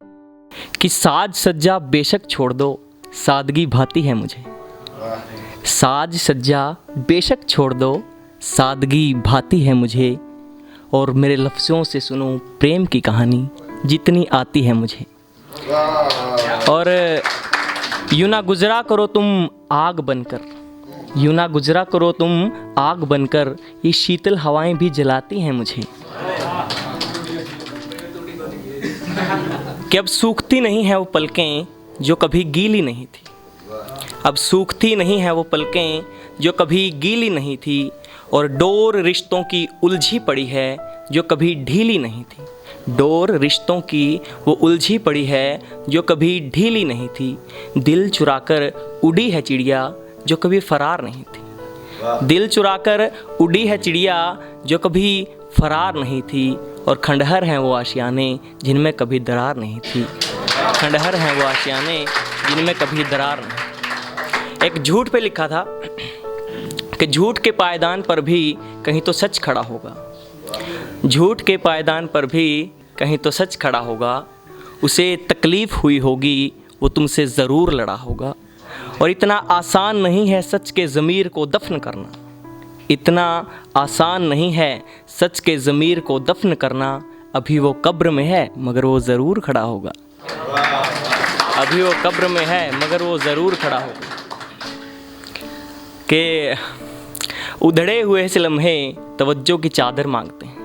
कि साज सज्जा बेशक छोड़ दो, सादगी भाती है मुझे। साज सज्जा बेशक छोड़ दो, सादगी भाती है मुझे। और मेरे लफ्ज़ों से सुनो प्रेम की कहानी जितनी आती है मुझे। और यूँ ना गुजरा करो तुम आग बनकर, यूँ ना गुजरा करो तुम आग बनकर, ये शीतल हवाएं भी जलाती हैं मुझे। कि अब सूखती नहीं है वो पलकें जो कभी गीली नहीं थी, अब सूखती नहीं है वो पलकें जो कभी गीली नहीं थी। और डोर रिश्तों की उलझी पड़ी है जो कभी ढीली नहीं थी, डोर रिश्तों की वो उलझी पड़ी है जो कभी ढीली नहीं थी। दिल चुराकर उड़ी है चिड़िया जो कभी फरार नहीं थी, दिल चुराकर उड़ी है चिड़िया जो कभी फरार नहीं थी। और खंडहर हैं वो आशियाने जिनमें कभी दरार नहीं थी, खंडहर हैं वो आशियाने जिनमें कभी दरार नहीं। एक झूठ पे लिखा था कि झूठ के पायदान पर भी कहीं तो सच खड़ा होगा, झूठ के पायदान पर भी कहीं तो सच खड़ा होगा। उसे तकलीफ़ हुई होगी वो तुमसे ज़रूर लड़ा होगा। और इतना आसान नहीं है सच के ज़मीर को दफन करना, इतना आसान नहीं है सच के ज़मीर को दफन करना। अभी वो कब्र में है मगर वो ज़रूर खड़ा होगा, अभी वो कब्र में है मगर वो ज़रूर खड़ा होगा। कि उधड़े हुए से लम्हे तवज्जो की चादर मांगते हैं,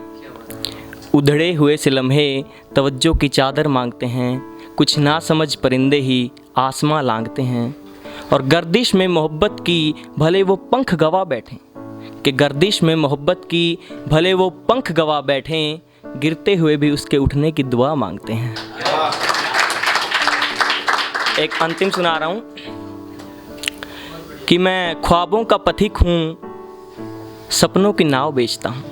उधड़े हुए से लम्हे तवज्जो की चादर मांगते हैं। कुछ ना समझ परिंदे ही आसमां लांघते हैं। और गर्दिश में मोहब्बत की भले वो पंख गवा बैठें, कि गर्दिश में मोहब्बत की भले वो पंख गवा बैठें, गिरते हुए भी उसके उठने की दुआ मांगते हैं। एक अंतिम सुना रहा हूँ कि मैं ख्वाबों का पथिक हूँ, सपनों की नाव बेचता हूँ।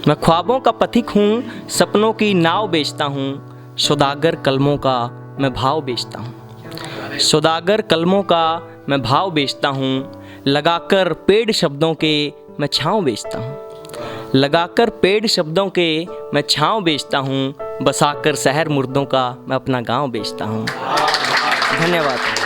मैं ख्वाबों का पथिक हूँ, सपनों की नाव बेचता हूँ। सौदागर कलमों का मैं भाव बेचता हूँ, सौदागर कलमों का मैं भाव बेचता हूँ। लगाकर पेड़ शब्दों के मैं छाँव बेचता हूँ, लगाकर पेड़ शब्दों के मैं छाँव बेचता हूँ। बसाकर शहर मुर्दों का मैं अपना गाँव बेचता हूँ। धन्यवाद।